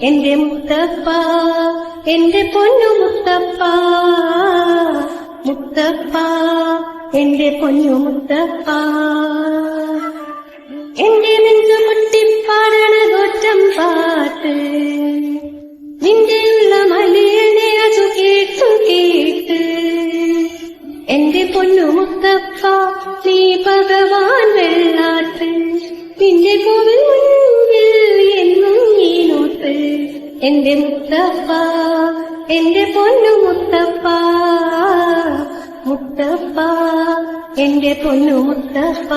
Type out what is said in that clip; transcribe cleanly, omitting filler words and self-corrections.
എന്റെ മുത്തപ്പ, എന്റെ പൊന്നു മുത്തപ്പ, മുത്തപ്പ, എന്റെ പൊന്നു മുത്തപ്പ. എന്റെ നെഞ്ചു മുട്ടിപ്പാടണ തോറ്റം പാട്ട്, നിന്റെയുള്ള മലയനെ അതു കേട്ടു കേട്ട്. എന്റെ പൊന്നു മുത്തപ്പ, നീ ഭഗവാൻ വെള്ളാട്ട്, നിന്റെ കോവിൽ മുൻപിൽ എന്നും നീ നോട്ട്. എന്റെ മുത്തപ്പ, എന്റെ പൊന്നു മുത്തപ്പ, മുത്തപ്പ, എന്റെ പൊന്നു മുത്തപ്പ.